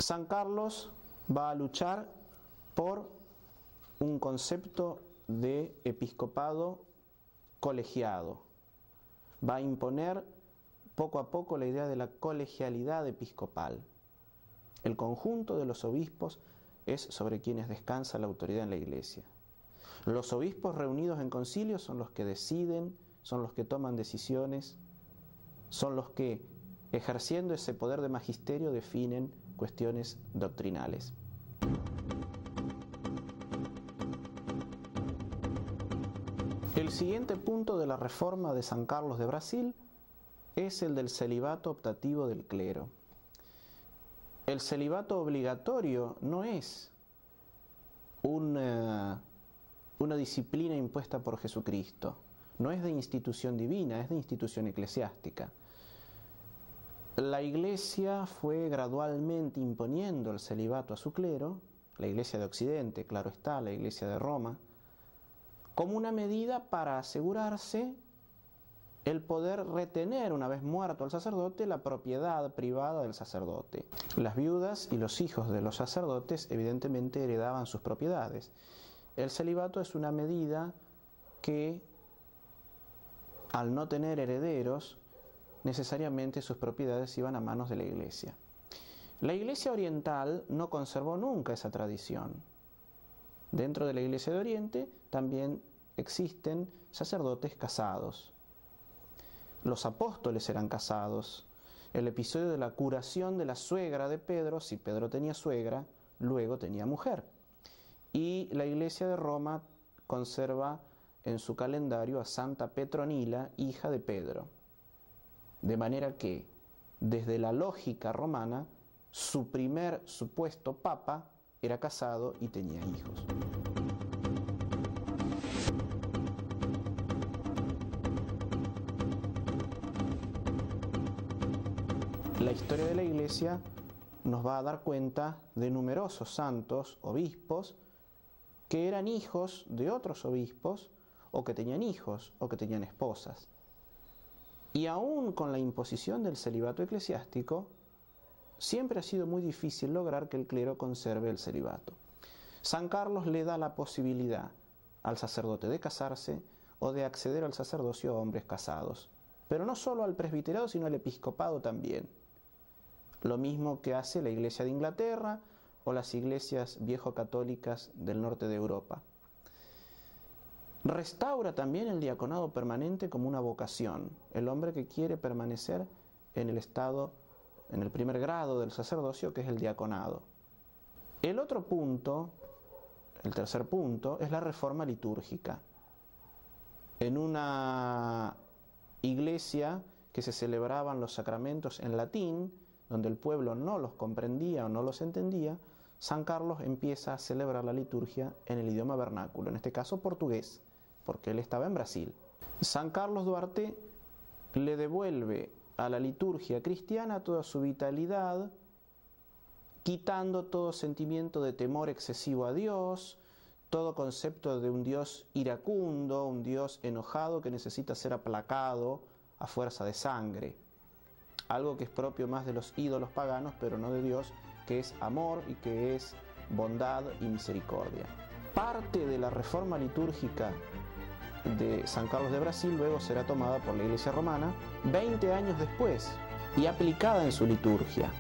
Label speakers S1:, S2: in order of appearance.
S1: San Carlos va a luchar por un concepto de episcopado colegiado. Va a imponer poco a poco la idea de la colegialidad episcopal. El conjunto de los obispos es sobre quienes descansa la autoridad en la Iglesia. Los obispos reunidos en concilio son los que deciden, son los que toman decisiones, son los que, ejerciendo ese poder de magisterio, definen cuestiones doctrinales. El siguiente punto de la reforma de San Carlos de Brasil es el del celibato optativo del clero. El celibato obligatorio no es una disciplina impuesta por Jesucristo, no es de institución divina, es de institución eclesiástica. La Iglesia fue gradualmente imponiendo el celibato a su clero, la Iglesia de Occidente, claro está, la Iglesia de Roma, como una medida para asegurarse el poder retener, una vez muerto el sacerdote, la propiedad privada del sacerdote. Las viudas y los hijos de los sacerdotes evidentemente heredaban sus propiedades. El celibato es una medida que, al no tener herederos, necesariamente sus propiedades iban a manos de la Iglesia. La Iglesia oriental no conservó nunca esa tradición. Dentro de la Iglesia de Oriente también existen sacerdotes casados. Los apóstoles eran casados. El episodio de la curación de la suegra de Pedro, si Pedro tenía suegra, luego tenía mujer. Y la Iglesia de Roma conserva en su calendario a Santa Petronila, hija de Pedro. De manera que, desde la lógica romana, su primer supuesto papa era casado y tenía hijos. La historia de la Iglesia nos va a dar cuenta de numerosos santos, obispos, que eran hijos de otros obispos, o que tenían hijos, o que tenían esposas. Y aún con la imposición del celibato eclesiástico, siempre ha sido muy difícil lograr que el clero conserve el celibato. San Carlos le da la posibilidad al sacerdote de casarse o de acceder al sacerdocio a hombres casados, pero no solo al presbiterado, sino al episcopado también. Lo mismo que hace la Iglesia de Inglaterra o las iglesias viejo-católicas del norte de Europa. Restaura también el diaconado permanente como una vocación. El hombre que quiere permanecer en el estado, en el primer grado del sacerdocio, que es el diaconado. El otro punto, el tercer punto, es la reforma litúrgica. En una iglesia que se celebraban los sacramentos en latín, donde el pueblo no los comprendía o no los entendía, San Carlos empieza a celebrar la liturgia en el idioma vernáculo, en este caso portugués, porque él estaba en Brasil. San Carlos Duarte le devuelve a la liturgia cristiana toda su vitalidad, quitando todo sentimiento de temor excesivo a Dios, todo concepto de un Dios iracundo, un Dios enojado que necesita ser aplacado a fuerza de sangre. Algo que es propio más de los ídolos paganos, pero no de Dios, que es amor y que es bondad y misericordia. Parte de la reforma litúrgica de San Carlos de Brasil luego será tomada por la Iglesia romana 20 años después y aplicada en su liturgia.